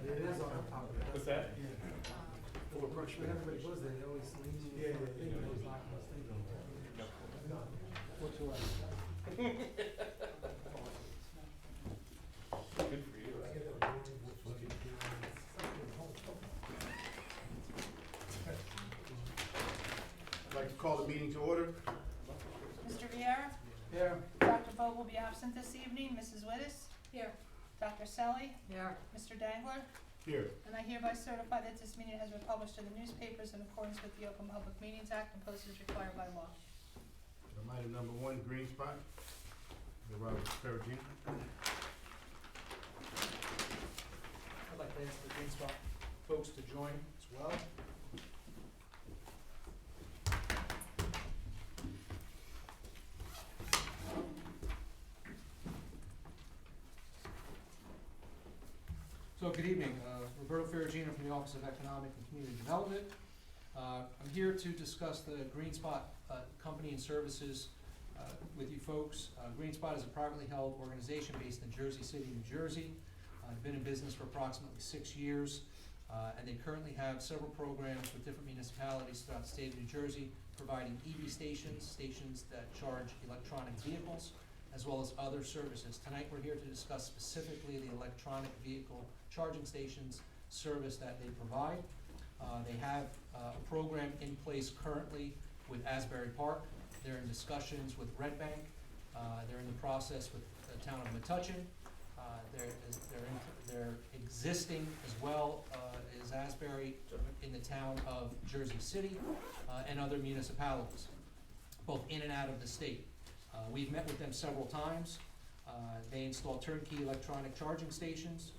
It is on top of that. What's that? Yeah. When everybody goes there, they always lean to the thing, they always knock on the thing. What's your Good for you. I'd like to call the meeting to order. Mr. Viera? Yeah. Dr. Vogt will be absent this evening. Mrs. Wittes? Here. Dr. Selly? Here. Mr. Dangler? Here. And I hereby certify that this meeting has been published in the newspapers in accordance with the Open Public Meetings Act and posted as required by law. Item number 1, green spot. The Robert Perugino. I'd like to ask the Green Spot folks to join as well. So good evening, Roberto Ferragino from the Office of Economic and Community Development. I'm here to discuss the Green Spot company and services with you folks. Green Spot is a privately held organization based in Jersey City, New Jersey. They've been in business for approximately 6 years, and they currently have several programs with different municipalities throughout the state of New Jersey, providing EV stations that charge electronic vehicles, as well as other services. Tonight we're here to discuss specifically the electronic vehicle charging stations service that they provide. They have a program in place currently with Asbury Park. They're in discussions with Red Bank. They're in the process with the town of Metuchen. They're existing as well as Asbury in the town of Jersey City and other municipalities, both in and out of the state. We've met with them several times. They install turnkey electronic charging stations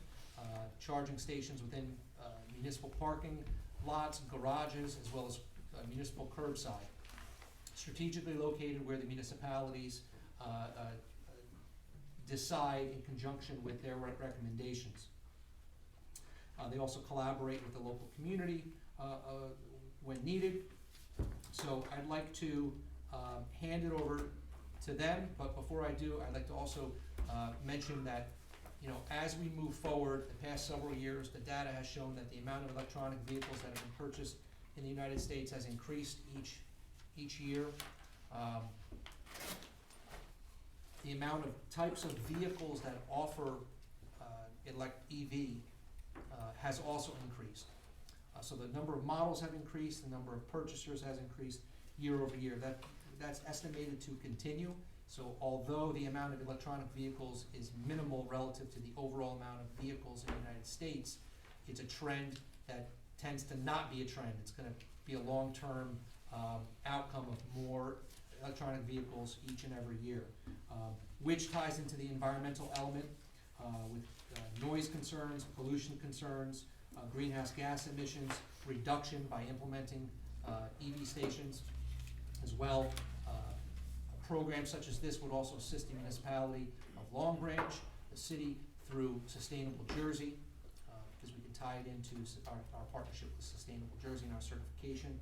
within municipal parking lots, garages, as well as municipal curbside. Strategically located where the municipalities decide in conjunction with their recommendations. They also collaborate with the local community when needed. So I'd like to hand it over to them, but before I do, I'd like to also mention that, you know, as we move forward the past several years, the data has shown that the amount of electronic vehicles that have been purchased in the United States has increased each year. The amount of types of vehicles that offer EV has also increased. So the number of models have increased, the number of purchasers has increased year over year. That's estimated to continue. So although the amount of electronic vehicles is minimal relative to the overall amount of vehicles in the United States, it's a trend that tends to not be a trend. It's going to be a long-term outcome of more electronic vehicles each and every year, which ties into the environmental element with noise concerns, pollution concerns, greenhouse gas emissions, reduction by implementing EV stations as well. A program such as this would also assist the municipality of Long Branch, the city through Sustainable Jersey, because we can tie it into our partnership with Sustainable Jersey and our certification.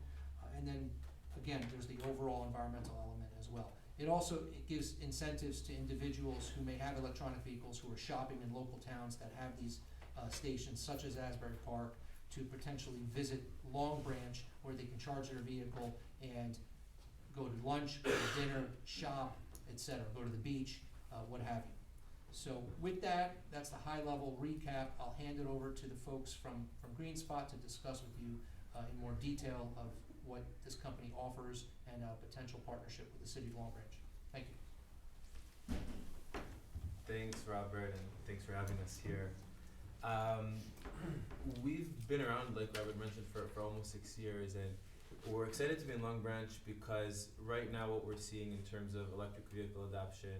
And then again, there's the overall environmental element as well. It gives incentives to individuals who may have electronic vehicles who are shopping in local towns that have these stations, such as Asbury Park, to potentially visit Long Branch where they can charge their vehicle and go to lunch, go to dinner, shop, etc., go to the beach, what have you. So with that, that's the high-level recap. I'll hand it over to the folks from Green Spot to discuss with you in more detail of what this company offers and a potential partnership with the city of Long Branch. Thank you. Thanks, Robert, and thanks for having us here. We've been around, like Robert mentioned, for almost 6 years, and we're excited to be in Long Branch because right now what we're seeing in terms of electric vehicle adoption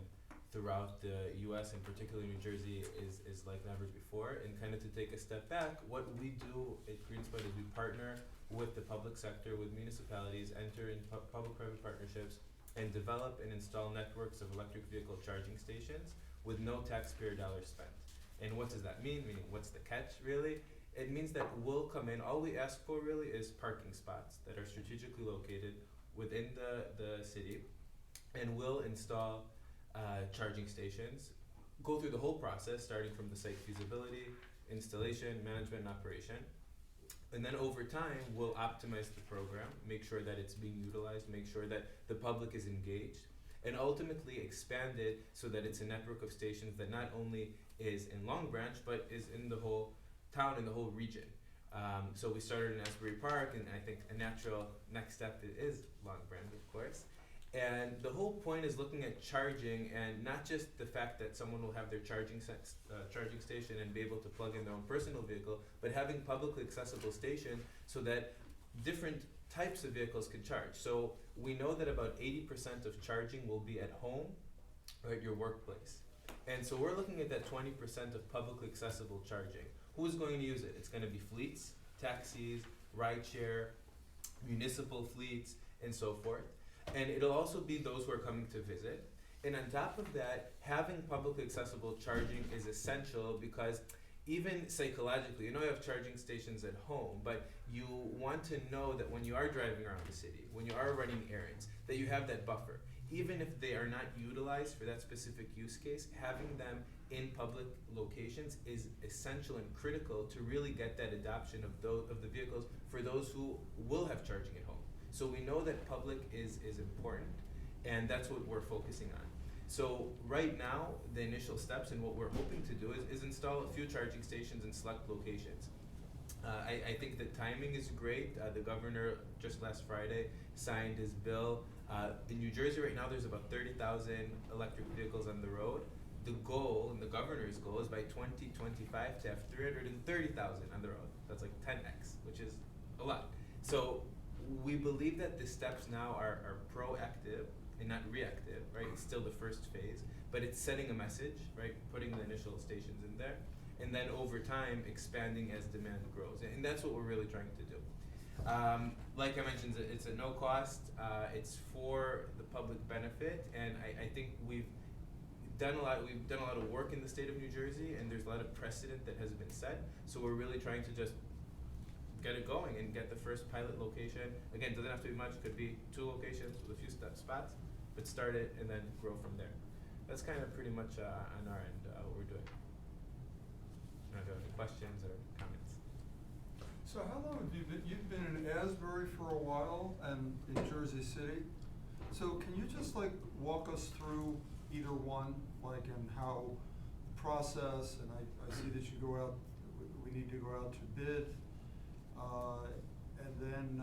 throughout the US and particularly New Jersey is like never before. And kind of to take a step back, what we do at Green Spot is we partner with the public sector, with municipalities, enter in public-private partnerships, and develop and install networks of electric vehicle charging stations with no taxpayer dollars spent. And what does that mean? Meaning, what's the catch, really? It means that we'll come in, all we ask for really is parking spots that are strategically located within the city, and we'll install charging stations, go through the whole process, starting from the site feasibility, installation, management, and operation. And then over time, we'll optimize the program, make sure that it's being utilized, make sure that the public is engaged, and ultimately expand it so that it's a network of stations that not only is in Long Branch, but is in the whole town, in the whole region. So we started in Asbury Park, and I think a natural next step is Long Branch, of course. And the whole point is looking at charging, and not just the fact that someone will have their charging station and be able to plug in their own personal vehicle, but having publicly accessible stations so that different types of vehicles can charge. So we know that about 80% of charging will be at home or at your workplace. And so we're looking at that 20% of publicly accessible charging. Who's going to use it? It's going to be fleets, taxis, rideshare, municipal fleets, and so forth. And it'll also be those who are coming to visit. And on top of that, having publicly accessible charging is essential because even psychologically, you have charging stations at home, but you want to know that when you are driving around the city, when you are running errands, that you have that buffer. Even if they are not utilized for that specific use case, having them in public locations is essential and critical to really get that adoption of the vehicles for those who will have charging at home. So we know that public is important, and that's what we're focusing on. So right now, the initial steps and what we're hoping to do is install a few charging stations in select locations. I think the timing is great. The governor just last Friday signed his bill. In New Jersey right now, there's about 30,000 electric vehicles on the road. The goal, and the governor's goal, is by 2025 to have 330,000 on the road. That's like 10x, which is a lot. So we believe that the steps now are proactive and not reactive, right? It's still the first phase, but it's setting a message, right? Putting the initial stations in there, and then over time expanding as demand grows. And that's what we're really trying to do. Like I mentioned, it's at no cost. It's for the public benefit, and I think we've done a lot of work in the state of New Jersey, and there's a lot of precedent that has been set. So we're really trying to just get it going and get the first pilot location. Again, doesn't have to be much. Could be 2 locations with a few spots, but start it and then grow from there. That's kind of pretty much on our end what we're doing. I don't know if you have any questions or comments. So how long have you've been in Asbury for a while and in Jersey City? So can you just walk us through either one, and how the process, and I see that you go out, we need to go out to bid, and then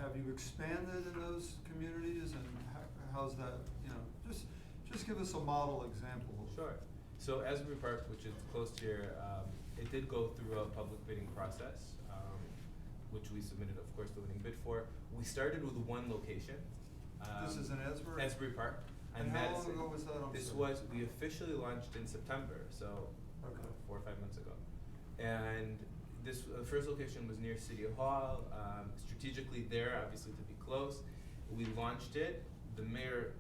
have you expanded in those communities, and how's that, just give us a model example. Sure. So Asbury Park, which is close here, it did go through a public bidding process, which we submitted, of course, the winning bid for. We started with one location. This is in Asbury? Asbury Park. And how long ago was that? We officially launched in September, so okay. 4 or 5 months ago. And this first location was near City Hall, strategically there, obviously to be close. We launched it. The mayor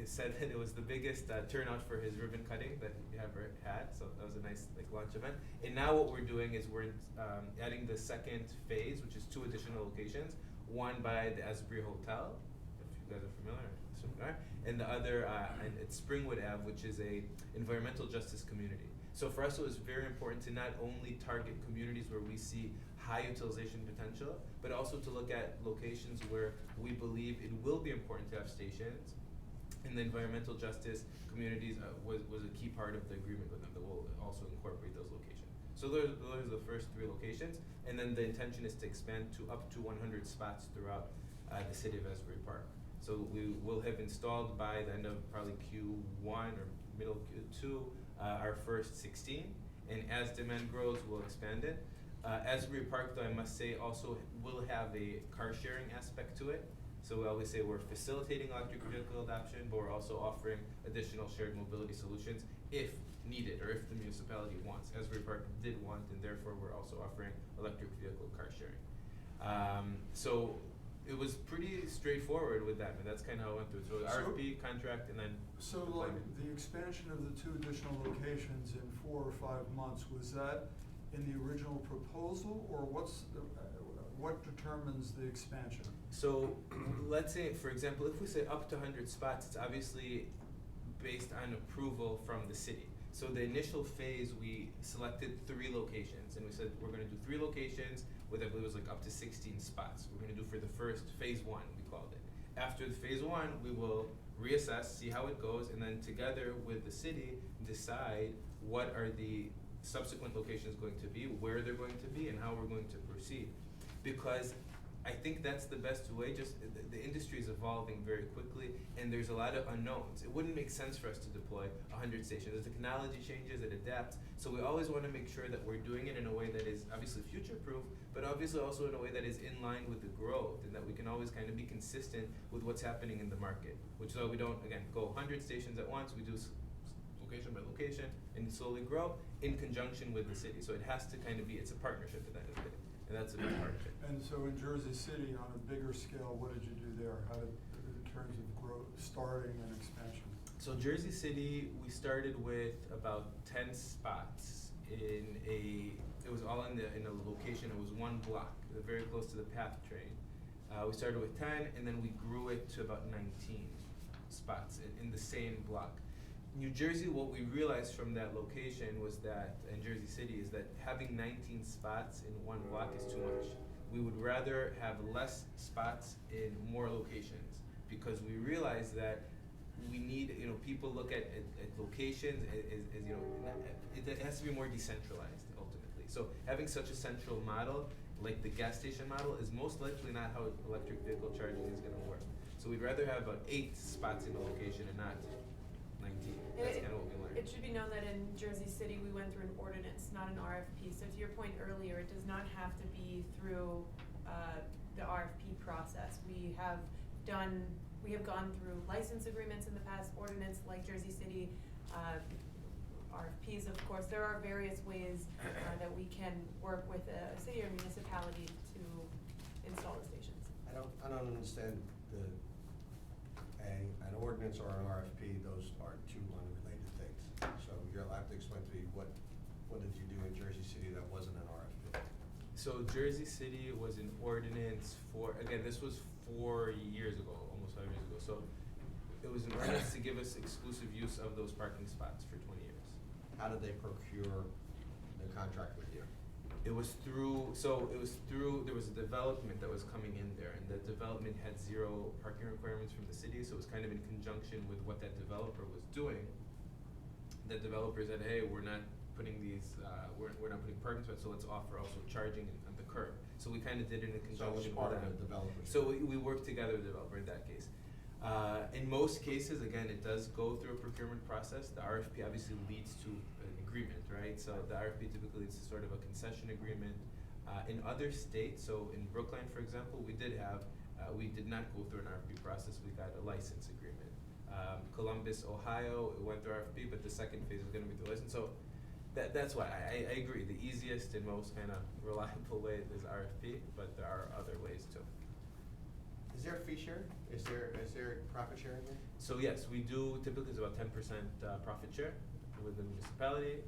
said that it was the biggest turnout for his ribbon cutting that he ever had, so that was a nice launch event. And now what we're doing is we're adding the second phase, which is 2 additional locations, one by the Asbury Hotel, if you guys are familiar, and the other at Springwood Ave, which is a environmental justice community. So for us, it was very important to not only target communities where we see high utilization potential, but also to look at locations where we believe it will be important to have stations. And the environmental justice communities was a key part of the agreement with them that will also incorporate those locations. So those are the first 3 locations, and then the intention is to expand to up to 100 spots throughout the city of Asbury Park. So we will have installed by the end of probably Q1 or middle Q2 our first 16, and as demand grows, we'll expand it. Asbury Park, though, I must say, also will have a car sharing aspect to it. So we always say we're facilitating electric vehicle adoption, but we're also offering additional shared mobility solutions if needed or if the municipality wants. Asbury Park did want, and therefore we're also offering electric vehicle car sharing. So it was pretty straightforward with that, and that's kind of how I went through it. So RFP, contract, and then So the expansion of the 2 additional locations in 4 or 5 months, was that in the original proposal, or what determines the expansion? So let's say, for example, if we say up to 100 spots, it's obviously based on approval from the city. So the initial phase, we selected 3 locations, and we said we're gonna do 3 locations with, I believe it was like up to 16 spots. We're gonna do for the first phase 1, we called it. After the phase 1, we will reassess, see how it goes, and then together with the city, decide what are the subsequent locations going to be, where they're going to be, and how we're going to proceed. Because I think that's the best way, just the industry is evolving very quickly, and there's a lot of unknowns. It wouldn't make sense for us to deploy 100 stations. As the technology changes, it adapts, so we always wanna make sure that we're doing it in a way that is obviously future-proof, but obviously also in a way that is in line with the growth, and that we can always kind of be consistent with what's happening in the market. Which is why we don't, again, go 100 stations at once, we do location by location, and slowly grow in conjunction with the city. So it has to kind of be, it's a partnership at the end of the day, and that's a big partnership. And so in Jersey City, on a bigger scale, what did you do there? How did, in terms of growth, starting and expansion? So Jersey City, we started with about 10 spots in it was all in a location, it was 1 block, very close to the PATH train. We started with 10, and then we grew it to about 19 spots in the same block. New Jersey, what we realized from that location was that, in Jersey City, is that having 19 spots in 1 block is too much. We would rather have less spots in more locations, because we realized that we need, people look at locations as it has to be more decentralized ultimately. So having such a central model, like the gas station model, is most likely not how electric vehicle charging is gonna work. So we'd rather have about 8 spots in a location and not 19. That's kind of what we learned. It should be known that in Jersey City, we went through an ordinance, not an RFP. So to your point earlier, it does not have to be through the RFP process. We have gone through license agreements in the past, ordinance like Jersey City, RFPs, of course. There are various ways that we can work with a city or municipality to install the stations. I don't understand an ordinance or an RFP, those are 2 unrelated things. So you'll have to explain to me what did you do in Jersey City that wasn't an RFP? So Jersey City was an ordinance for, again, this was 4 years ago, almost 5 years ago. So it was an ordinance to give us exclusive use of those parking spots for 20 years. How did they procure the contract with you? There was a development that was coming in there, and that development had 0 parking requirements from the city, so it was kind of in conjunction with what that developer was doing. That developer said, hey, we're not putting these, we're not putting parking spots, so let's offer also charging on the curb. So we kind of did it in So it was conjunction with part that. of the developer's. So we worked together with the developer in that case. In most cases, again, it does go through a procurement process. The RFP obviously leads to an agreement, right? So the RFP typically leads to sort of a concession agreement. In other states, so in Brookline, for example, we did not go through an RFP process, we got a license agreement. Columbus, Ohio, it went through RFP, but the second phase is gonna be through license. So that's why I agree, the easiest and most kind of reliable way is RFP, but there are other ways too. Is there a fee share? Is there profit sharing there? So yes, we do, typically it's about 10% profit share with the municipality.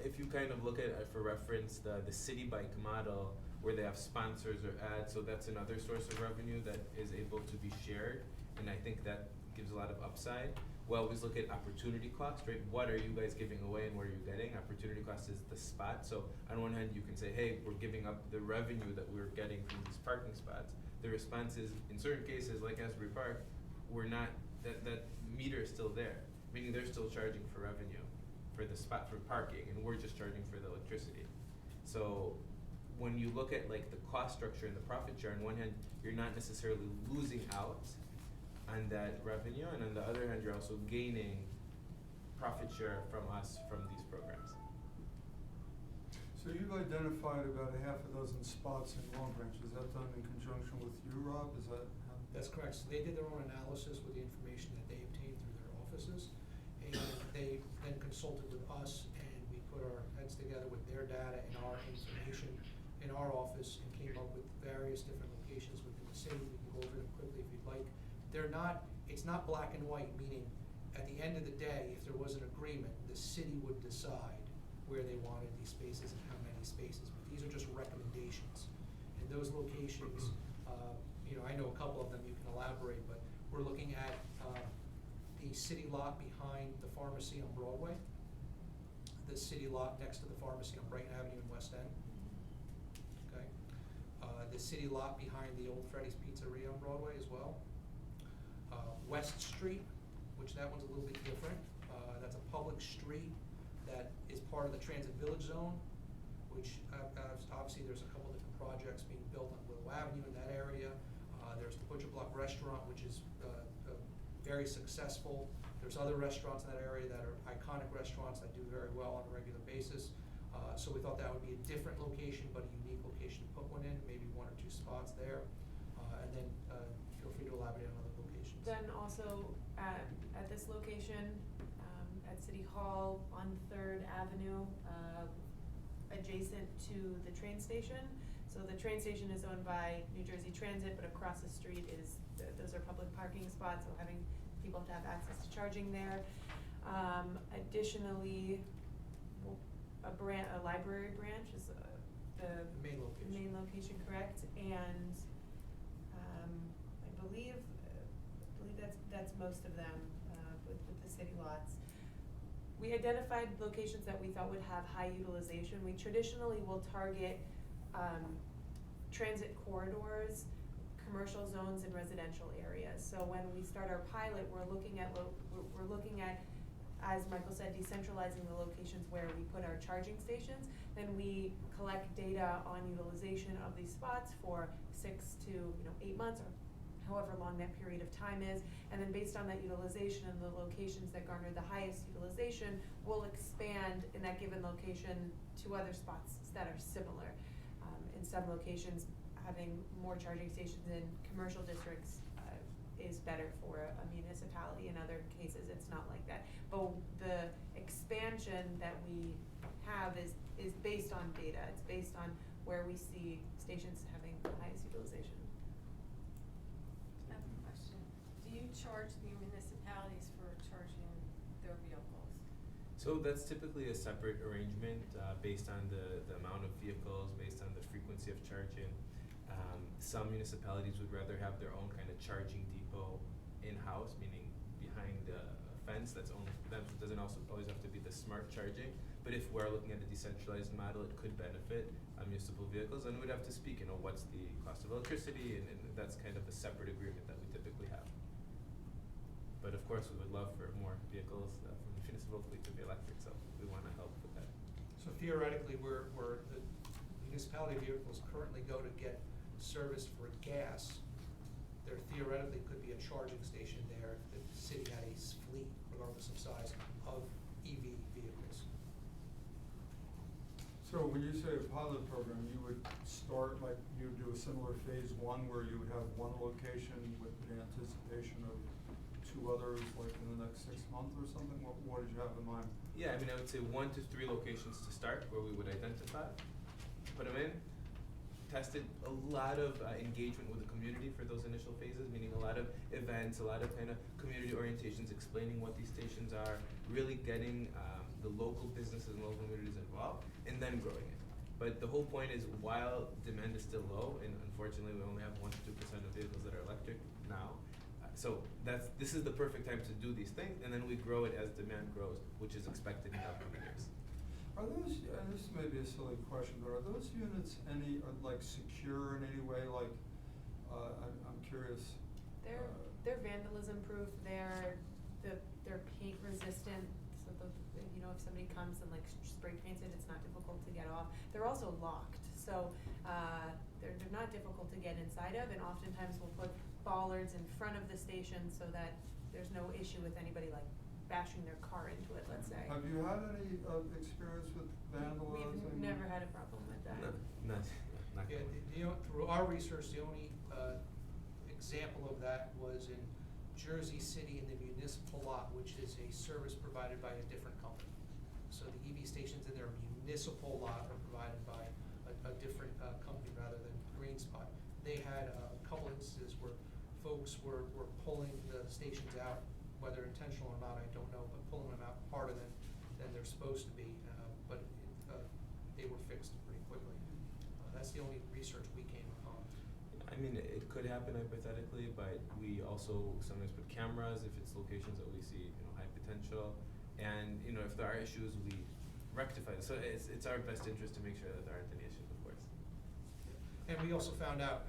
If you kind of look at, for reference, the City Bike model, where they have sponsors or ads, so that's another source of revenue that is able to be shared, and I think that gives a lot of upside. We always look at opportunity cost, right? What are you guys giving away and what are you getting? Opportunity cost is the spot. So on one hand, you can say, hey, we're giving up the revenue that we're getting from these parking spots. The response is, in certain cases, like Asbury Park, we're not, that meter is still there, meaning they're still charging for revenue for the spot for parking, and we're just charging for the electricity. So when you look at like the cost structure and the profit share, on one hand, you're not necessarily losing out on that revenue, and on the other hand, you're also gaining profit share from us from these programs. So you've identified about a half a dozen spots in Long Branch. Is that done in conjunction with you, Rob? Is that how? That's correct. So they did their own analysis with the information that they obtained through their offices, and they then consulted with us, and we put our heads together with their data and our information in our office and came up with various different locations within the city. We can go over them quickly if you'd like. It's not black and white, meaning at the end of the day, if there was an agreement, the city would decide where they wanted these spaces and how many spaces. But these are just recommendations. And those locations, I know a couple of them, you can elaborate, but we're looking at the the city lot behind the pharmacy on Broadway, the city lot next to the pharmacy on Brighton Avenue in West End, okay? The city lot behind the old Freddy's Pizzeria on Broadway as well. West Street, which that one's a little bit different. That's a public street that is part of the Transit Village Zone, which obviously there's a couple different projects being built on Willow Avenue in that area. There's the Butcher Block Restaurant, which is very successful. There's other restaurants in that area that are iconic restaurants that do very well on a regular basis. So we thought that would be a different location, but a unique location to put one in, maybe 1 or 2 spots there. And then feel free to elaborate on other locations. Then also at this location, at City Hall on 3rd Avenue, adjacent to the train station. So the train station is owned by New Jersey Transit, but across the street is, those are public parking spots, so having people have to have access to charging there. Additionally, a library branch is the main location. main location, correct? And I believe that's most of them with the city lots. We identified locations that we thought would have high utilization. We traditionally will target transit corridors, commercial zones, and residential areas. So when we start our pilot, we're looking at, as Michael said, decentralizing the locations where we put our charging stations. Then we collect data on utilization of these spots for 6 to 8 months, or however long that period of time is. And then based on that utilization and the locations that garner the highest utilization, we'll expand in that given location to other spots that are similar. In some locations, having more charging stations in commercial districts is better for a municipality. In other cases, it's not like that. But the expansion that we have is based on data. It's based on where we see stations having the highest utilization. I have a question. Do you charge the municipalities for charging their vehicles? So that's typically a separate arrangement based on the amount of vehicles, based on the frequency of charging. Some municipalities would rather have their own kind of charging depot in-house, meaning behind a fence that's only for them. So it doesn't also always have to be the smart charging. But if we're looking at a decentralized model, it could benefit municipal vehicles. And we'd have to speak, what's the cost of electricity, and that's kind of a separate agreement that we typically have. But of course, we would love for more vehicles from the municipal fleet to be electric, so we want to help with that. So theoretically, where the municipality vehicles currently go to get service for gas, there theoretically could be a charging station there if the city had a fleet, regardless of size, of EV vehicles. So when you say a pilot program, you would start, like, you would do a similar phase 1 where you would have one location with the anticipation of 2 others, like in the next 6 months or something? What did you have in mind? Yeah, I would say 1 to 3 locations to start where we would identify, put them in, tested a lot of engagement with the community for those initial phases, meaning a lot of events, a lot of kind of community orientations, explaining what these stations are, really getting the local businesses and local communities involved, and then growing it. But the whole point is, while demand is still low, and unfortunately we only have 1 to 2% of vehicles that are electric now, so this is the perfect time to do these things, and then we grow it as demand grows, which is expected in upcoming years. Are those, and this may be a silly question, but are those units secure in any way? Like, I'm curious. They're vandalism proof. They're paint resistant. So if somebody comes and spray paints it, it's not difficult to get off. They're also locked, so they're not difficult to get inside of. And oftentimes we'll put bollards in front of the station so that there's no issue with anybody bashing their car into it, let's say. Have you had any experience with vandalism? We've never had a problem with that. No, not Yeah, quite. through our research, the only example of that was in Jersey City in the municipal lot, which is a service provided by a different company. So the EV stations in their municipal lot are provided by a different company rather than GreenSpot. They had a couple instances where folks were pulling the stations out, whether intentional or not, I don't know, but pulling them out harder than they're supposed to be. But they were fixed pretty quickly. That's the only research we came upon. I mean, it could happen hypothetically, but we also sometimes put cameras if it's locations that we see, high potential. And, if there are issues, we rectify it. So it's our best interest to make sure that there aren't any issues, of course. And we also found out,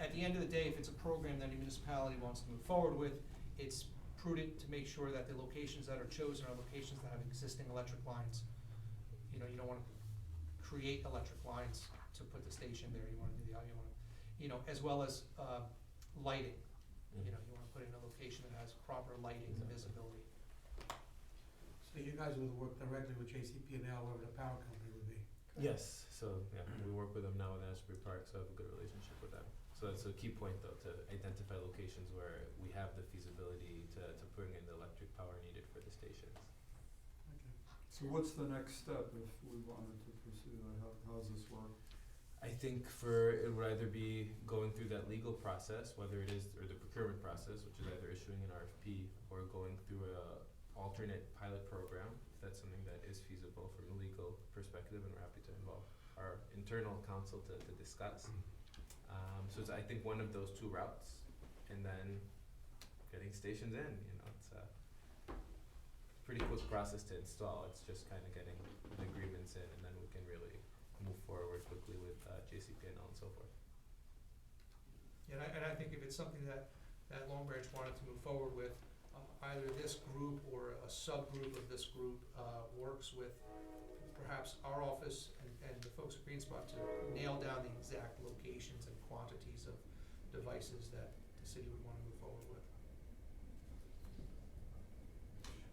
at the end of the day, if it's a program that a municipality wants to move forward with, it's prudent to make sure that the locations that are chosen are locations that have existing electric lines. You don't wanna create electric lines to put the station there, you wanna do as well as, lighting. You wanna put it in a location that has proper lighting and visibility. So you guys would work directly with JCP&L, whoever the power company would be? Yes, so we work with them now in Asbury Park, so I have a good relationship with them. So that's a key point though, to identify locations where we have the feasibility to bring in the electric power needed for the stations. Okay. So what's the next step if we wanted to pursue that? How's this work? I think it would either be going through that legal process, or the procurement process, which is either issuing an RFP or going through a alternate pilot program, if that's something that is feasible from a legal perspective, and we're happy to involve our internal counsel to discuss. So it's, I think, one of those two routes, and then getting stations in, it's a pretty quick process to install. It's just kind of getting the agreements in, and then we can really move forward quickly with JCP&L and so forth. And I think if it's something that Long Branch wanted to move forward with, either this group or a subgroup of this group works with perhaps our office and the folks at GreenSpot to nail down the exact locations and quantities of devices that the city would want to move forward with.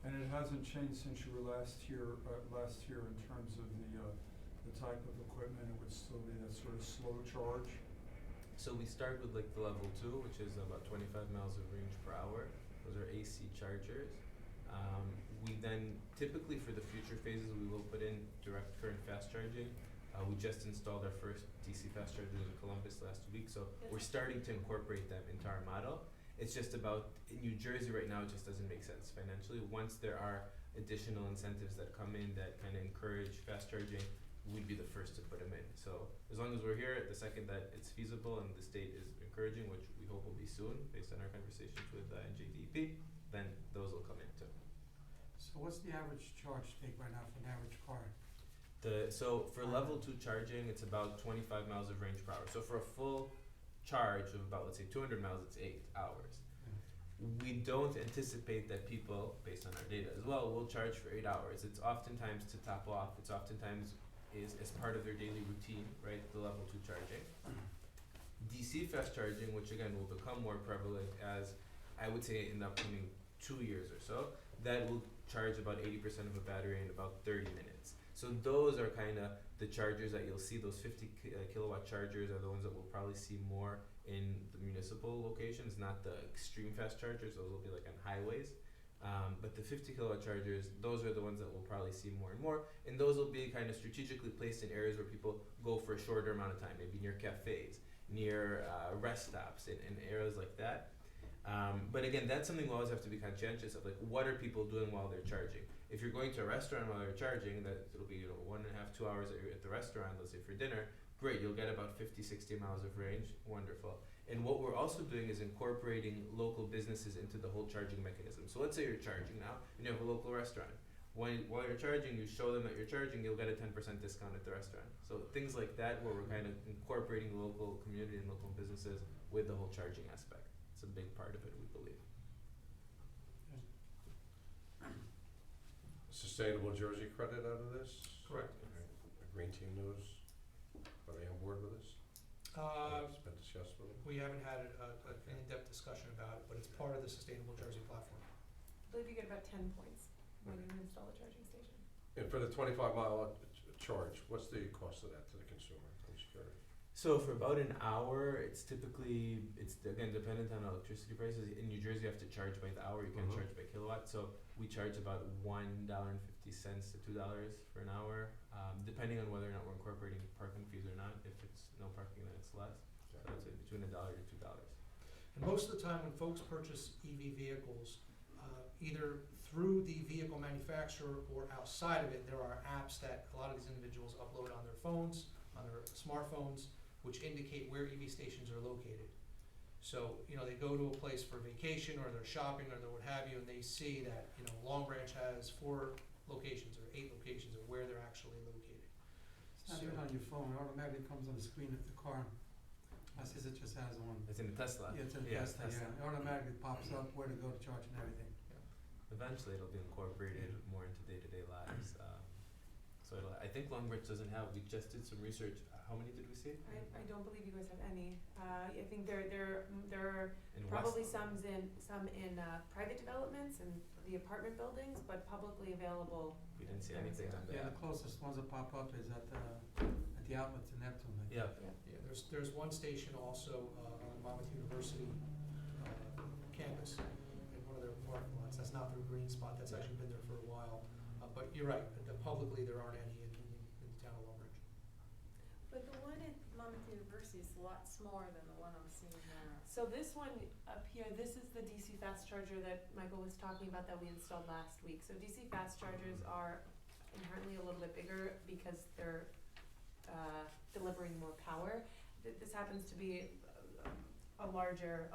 And it hasn't changed since you were last here in terms of the type of equipment. It would still be that sort of slow charge. So we start with the level 2, which is about 25 miles of range per hour. Those are AC chargers. We then, typically for the future phases, we will put in direct current fast charging. We just installed our first DC fast chargers in Columbus last week, so we're starting to incorporate them into our model. It's just about, in New Jersey right now, it just doesn't make sense financially. Once there are additional incentives that come in that kind of encourage fast charging, we'd be the first to put them in. So as long as we're here, the second that it's feasible and the state is encouraging, which we hope will be soon based on our conversations with NJDP, then those will come in too. So what's the average charge take right now for an average car? So for level 2 charging, it's about 25 miles of range per hour. So for a full charge of about, let's say, 200 miles, it's 8 hours. We don't anticipate that people, based on our data as well, will charge for 8 hours. It's oftentimes to top off. It's oftentimes is as part of their daily routine, right? The level 2 charging. DC fast charging, which again will become more prevalent as, I would say, in the upcoming 2 years or so, that will charge about 80% of a battery in about 30 minutes. So those are kind of the chargers that you'll see. Those 50 kilowatt chargers are the ones that we'll probably see more in the municipal locations, not the extreme fast chargers. Those will be like on highways. But the 50 kilowatt chargers, those are the ones that we'll probably see more and more. And those will be kind of strategically placed in areas where people go for a shorter amount of time, maybe near cafes, near rest stops, in areas like that. But again, that's something we'll always have to be conscientious of, like, what are people doing while they're charging? If you're going to a restaurant while you're charging, that it'll be 1.5 to 2 hours that you're at the restaurant, let's say for dinner, great, you'll get about 50, 60 miles of range, wonderful. And what we're also doing is incorporating local businesses into the whole charging mechanism. So let's say you're charging now, and you have a local restaurant. While you're charging, you show them that you're charging, you'll get a 10% discount at the restaurant. So things like that, where we're kind of incorporating the local community and local businesses with the whole charging aspect. It's a big part of it, we believe. Sustainable Jersey credit out of this? Correct. The Green Team knows, are they on board with this? It's been discussed with them? We haven't had an in-depth discussion about it, but it's part of the Sustainable Jersey platform. I believe you get about 10 points when you install a charging station. And for the 25-mile charge, what's the cost of that to the consumer? I'm just curious. So for about an hour, it's again dependent on electricity prices. In New Jersey, you have to charge by the hour. You can't charge by kilowatt. So we charge about $1.50 to $2 for an hour, depending on whether or not we're incorporating parking fees or not. If it's no parking, then it's less. So I'd say between $1 to $2. And most of the time when folks purchase EV vehicles, either through the vehicle manufacturer or outside of it, there are apps that a lot of these individuals upload on their phones, on their smartphones, which indicate where EV stations are located. So, you know, they go to a place for vacation, or they're shopping, or they're what have you, and they see that, you know, Long Branch has 4 locations or 8 locations of where they're actually located. It's not even on your phone, it automatically comes on the screen of the car. I says it just has on. It's in the Tesla. Yeah, it's a Yeah, Tesla, Tesla. yeah, it automatically pops up where to go to charge and everything. Eventually, it'll be incorporated more into day-to-day lives. So I think Long Branch doesn't have. We just did some research. How many did we see? I don't believe you guys have any. I think there are In probably West? some in private developments and the apartment buildings, but publicly available. We didn't see anything on Yeah, that. the closest ones that pop up is at the outlets in Neptune. I think. Yeah. Yeah, there's one station also on Monmouth University campus in one of their parking lots. That's not their green spot. That's actually been there for a while. But you're right. Publicly, there aren't any in the town of Long Branch. But the one at Monmouth University is a lot smaller than the one I'm seeing now. So this one up here, this is the DC fast charger that Michael was talking about that we installed last week. So DC fast chargers are inherently a little bit bigger because they're delivering more power. This happens to be a larger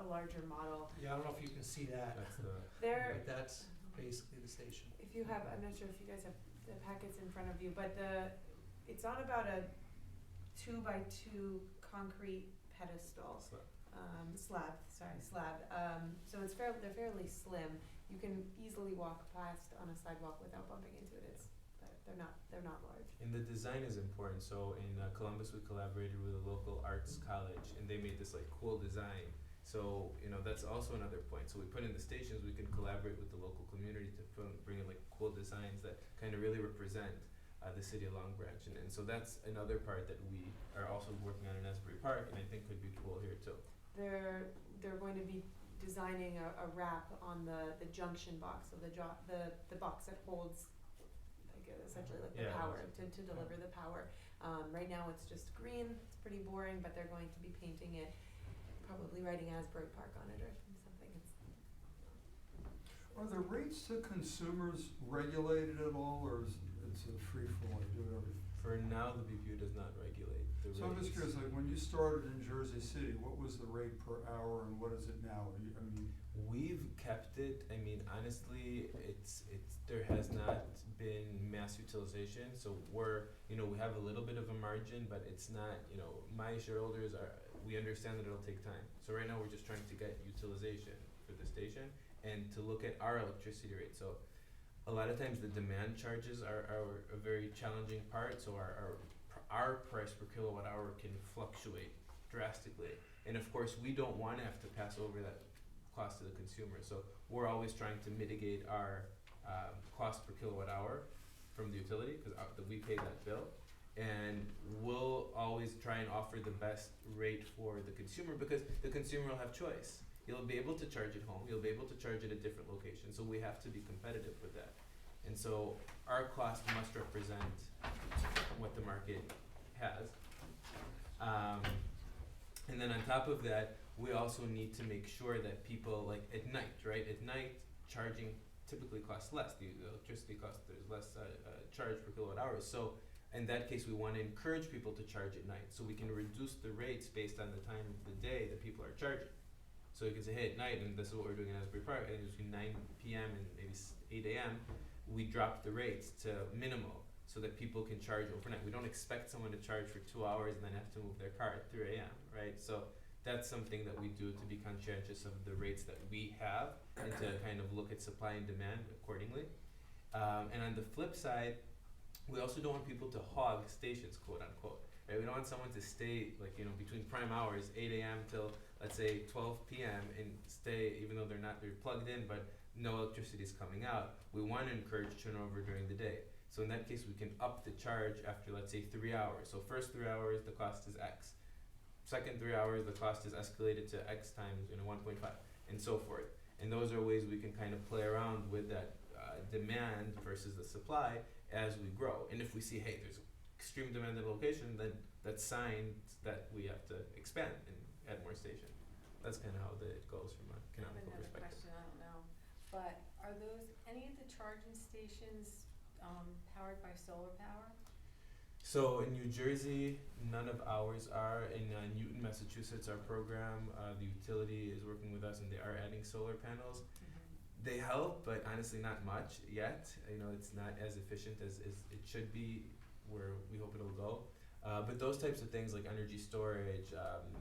model. Yeah, I don't know if you can see that, That's the. They're, but that's basically the station. if you have, I'm not sure if you guys have the packets in front of you, but it's on about a 2x2 concrete pedestal. Slab. So they're fairly slim. You can easily walk past on a sidewalk without bumping into it. They're not large. And the design is important. So in Columbus, we collaborated with a local arts college, and they made this like cool design. So you know that's also another point. So we put in the stations, we can collaborate with the local community to bring in like cool designs that kind of really represent the city of Long Branch, and so that's another part that we are also working on in Asbury Park, and I think could be cool here too. They're going to be designing a wrap on the junction box, so the box that holds essentially like the Yeah, power to deliver the power. Right now it's just green, it's pretty boring, but they're going to be painting it, probably writing Asbury Park on it or something. Are the rates to consumers regulated at all, or is it's a free-for-all, you do whatever? For now, the BPU does not regulate the rates. So I'm just curious, like, when you started in Jersey City, what was the rate per hour and what is it now? I mean, We've kept it. I mean, honestly, there has not been mass utilization, so we have a little bit of a margin, but it's not, my shareholders we understand that it'll take time. So right now, we're just trying to get utilization for the station and to look at our electricity rate. So a lot of times the demand charges are a very challenging part, so our price per kilowatt hour can fluctuate drastically. And of course, we don't want to have to pass over that cost to the consumer. So we're always trying to mitigate our cost per kilowatt hour from the utility, because we pay that bill. And we'll always try and offer the best rate for the consumer, because the consumer will have choice. You'll be able to charge at home, you'll be able to charge at a different location, so we have to be competitive with that. And so our cost must represent what the market has. And then on top of that, we also need to make sure that people, like at night, right? At night, charging typically costs less. The electricity costs, there's less charge per kilowatt hour. So in that case, we want to encourage people to charge at night, so we can reduce the rates based on the time of the day that people are charging. So you can say, hey, at night, and this is what we're doing in Asbury Park, and between 9 p.m. and maybe 8 a.m., we drop the rates to minimal so that people can charge overnight. We don't expect someone to charge for 2 hours and then have to move their car at 3 a.m., right? So that's something that we do to be conscientious of the rates that we have and to kind of look at supply and demand accordingly. And on the flip side, we also don't want people to hog stations, quote unquote. Right? We don't want someone to stay between prime hours, 8 a.m. till let's say 12 p.m. and stay, even though they're plugged in, but no electricity is coming out. We want to encourage turnover during the day. So in that case, we can up the charge after, let's say, 3 hours. So first 3 hours, the cost is X. Second 3 hours, the cost is escalated to X times 1.5, and so forth. And those are ways we can kind of play around with that demand versus the supply as we grow. And if we see, hey, there's extreme demand in a location, then that's signs that we have to expand and add more station. That's kind of how it goes from a I have canonical another perspective. question, I don't know, but are any of the charging stations, powered by solar power? So in New Jersey, none of ours are. In Newton, Massachusetts, our program, the utility is working with us, and they are adding solar panels. They help, but honestly, not much yet. You know, it's not as efficient as it should be. Where we hope it'll go. But those types of things like energy storage,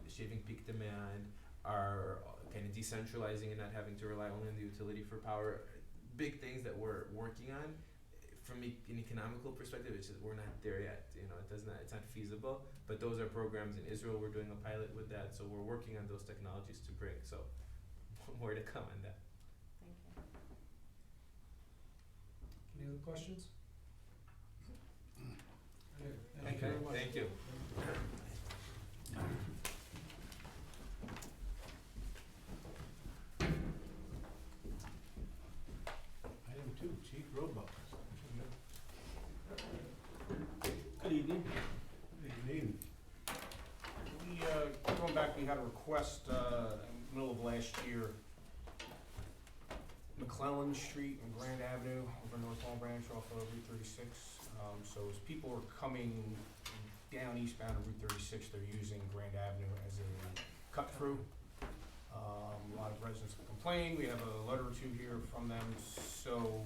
shaving peak demand, are kind of decentralizing and not having to rely only on the utility for power. Big things that we're working on. From an economical perspective, it's just, we're not there yet. You know, it's not feasible. But those are programs in Israel. We're doing a pilot with that, so we're working on those technologies to bring. So more to come on that. Thank you. Any other questions? Thank you very much. Thank you. Item 2, Chief Roebuck. Good evening. Good evening. Going back, we had a request, in the middle of last year, McClellan Street and Grand Avenue over North Long Branch off of Route 36. So as people are coming down eastbound of Route 36, they're using Grand Avenue as a cut through. A lot of residents have complained. We have a letter or two here from them. So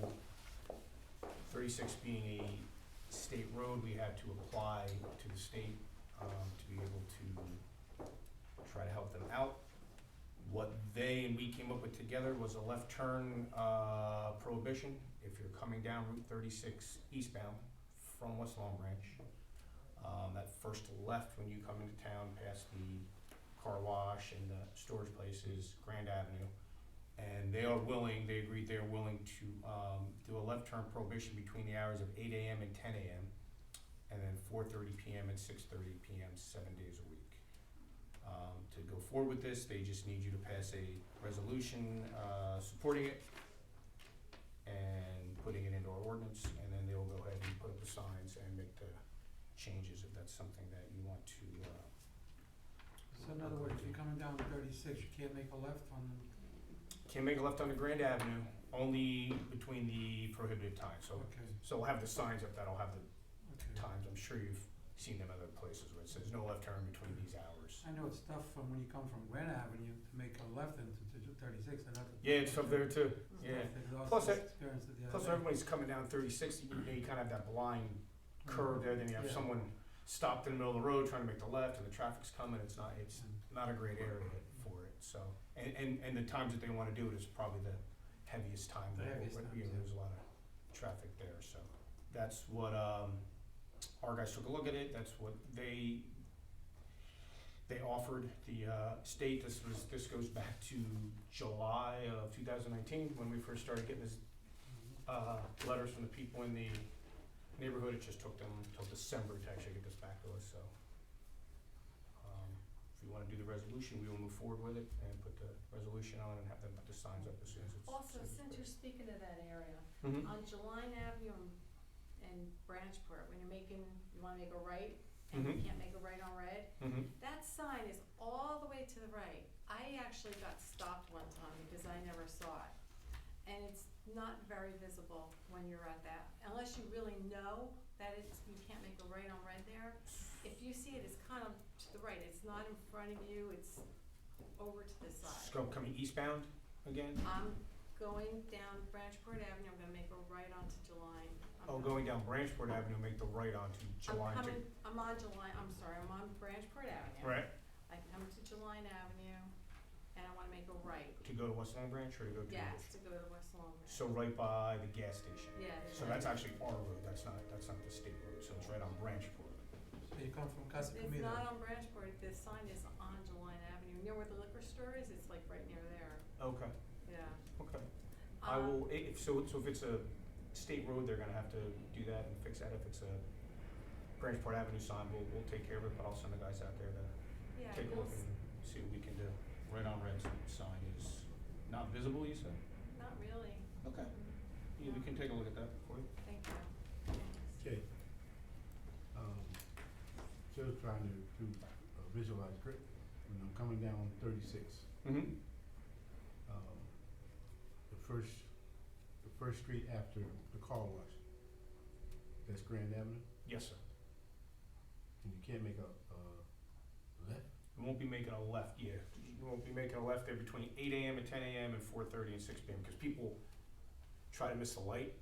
36 being a state road, we had to apply to the state to be able to try to help them out. What they and we came up with together was a left turn prohibition if you're coming down Route 36 eastbound from West Long Branch. That first left when you come into town past the car wash and the storage places, Grand Avenue. And they agreed they are willing to do a left turn prohibition between the hours of 8 a.m. and 10 a.m. and then 4:30 p.m. and 6:30 p.m. 7 days a week. To go forward with this, they just need you to pass a resolution supporting it and putting it into our ordinance, and then they'll go ahead and put up the signs and make the changes if that's something that you want to. So in other words, if you're coming down 36, you can't make a left on the, Can't make a left onto Grand Avenue, only between the prohibited times. So, okay, so we'll have the signs up that'll have the okay. times. I'm sure you've seen them other places where it says no left turn between these hours. I know it's tough from when you come from Grand Avenue to make a left into 36, and that's. Yeah, it's up there too. Yeah. Plus Experienced it the Plus, other day. everybody's coming down 36. You kind of have that blind curve there. Then you have Yeah. someone stopped in the middle of the road trying to make the left, and the traffic's coming. It's not a great area for it. So, and the times that they want to do it is probably the heaviest time. The heaviest where, times, you know, yeah. there's a lot of traffic there. So that's what our guys took a look at it. That's what they offered the state. This goes back to July of 2019 when we first started getting this letters from the people in the neighborhood. It just took them until December to actually get this back to us. So if you want to do the resolution, we will move forward with it and put the resolution on and have them put the signs up as soon as it's. Also, since you're speaking of that area, Mm-hmm. on Jeline Avenue and Branchport, when you wanna make a right, and you Mhm. can't make a right on red, Mm-hmm. that sign is all the way to the right. I actually got stopped one time because I never saw it. And it's not very visible when you're at that, unless you really know that you can't make a right on red there. If you see it, it's kind of to the right, it's not in front of you, it's over to the side. Coming eastbound again. I'm going down Branchport Avenue, I'm gonna make a right onto Jeline. Going down Branchport Avenue, make the right onto July. I'm on Jeline, I'm sorry, I'm on Branchport Avenue. Right. I come to Jeline Avenue, and I wanna make a right. To go to West Long Branch or to go to? Yes, to go to West Long Branch. So right by the gas station. Yeah. So that's actually our road. That's not the state road. So it's right on Branchport. So you come from Casa It's Comida. not on Branchport, the sign is on Jeline Avenue, near where the liquor store is, it's like right near there, Okay. yeah. Okay. I will, if it's a state road, they're gonna have to do that and fix that. If it's a Branchport Avenue sign, we'll take care of it, but I'll send the guys out there to Yeah, take a you'll look and see what we can do. Right on red sign is not visible, you said? not really, Okay. Yeah, we can take a look at that for you. thank you. Okay. Still trying to visualize, correct? When I'm coming down 36, Mm-hmm. the first street after the car wash, that's Grand Avenue? Yes, sir. can't make a left? We won't be making a left, yeah. We won't be making a left there between 8 AM and 10 AM and 4:30 and 6 PM, because people try to miss the light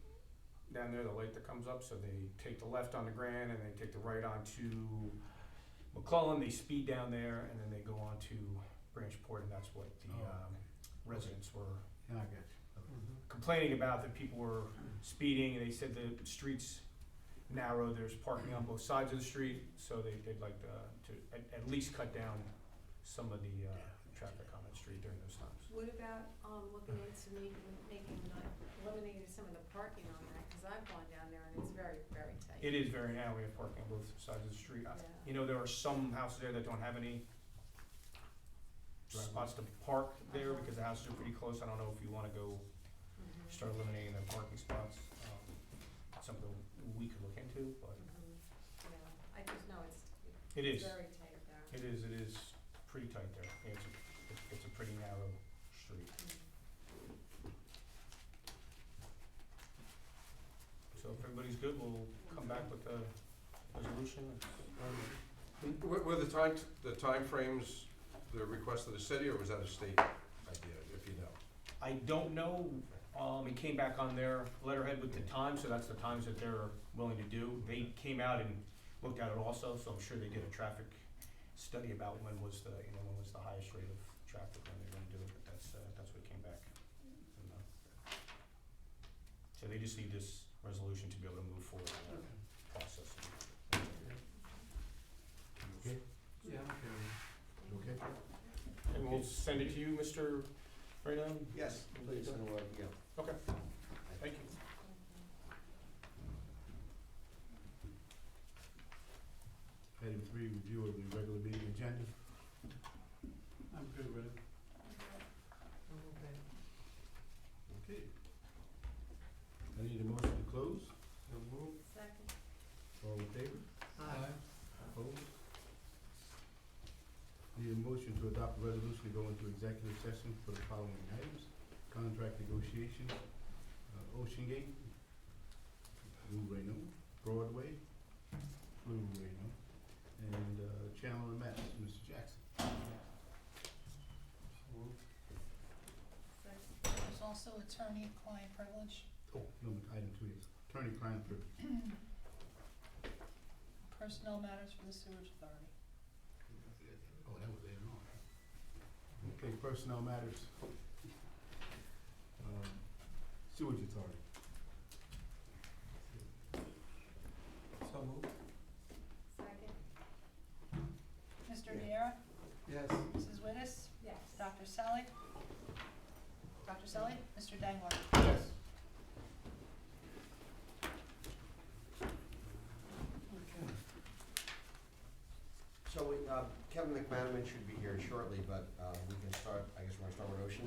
down there, the light that comes up, so they take the left on the Grand and they take the right onto McClellan, they speed down there, and then they go on to Branchport, and that's what the residents were Yeah, I got you. Okay. complaining about, that people were speeding, and they said the street's narrow, there's parking on both sides of the street, so they'd like to at least cut down some of the traffic on that street during those times. What about, looking into making, eliminating some of the parking on that, cause I've gone down there and it's very, very tight. It is very narrow, we have parking on both sides of the street. Yeah. You know, there are some houses there that don't have any spots to park there, because the houses are pretty close. I don't know if you wanna go Mhm. start eliminating the parking spots. Something we could look into, but Mhm. Yeah, I just know it it's is, very tight there. it is pretty tight there. Yeah, it's a pretty narrow street. So if everybody's good, we'll come back with a resolution. Were the timeframes the request of the city, or was that a state idea, if you know? I don't know, it came back on their letterhead with the times, so that's the times that they're willing to do. They came out and looked at it also, so I'm sure they did a traffic study about when was the highest rate of traffic when they're gonna do it, but that's what came back. So they just need this resolution to be able to move forward in the process. Okay? Yeah, okay. You okay? And we'll send it to you, Mr. Reno? Yes, please, and yeah. Okay, thank you. Item 3, review of the regular meeting agenda. I'm good with it. Okay. I need a motion to close. Second. All in favor? Aye. Opposed? Need a motion to adopt a resolution to go into executive session for the following items: contract negotiations, Ocean Gate, Blue Reno, Broadway, Blue Reno, and Chandler and Mass, Mr. Jackson. Second. There's also attorney-client privilege, Oh, no, item 2 is attorney-client privilege. personnel matters for the sewage authority. Oh, that was there on. Okay, personnel matters. Sewage authority. So moved. Second. Mr. Yeah. Viera? Yes. Mrs. Wittes? Yes. Dr. Selly? Dr. Selly? Mr. Dangler? Yes. So Kevin McManaman should be here shortly, but we can start, I guess we're gonna start with Ocean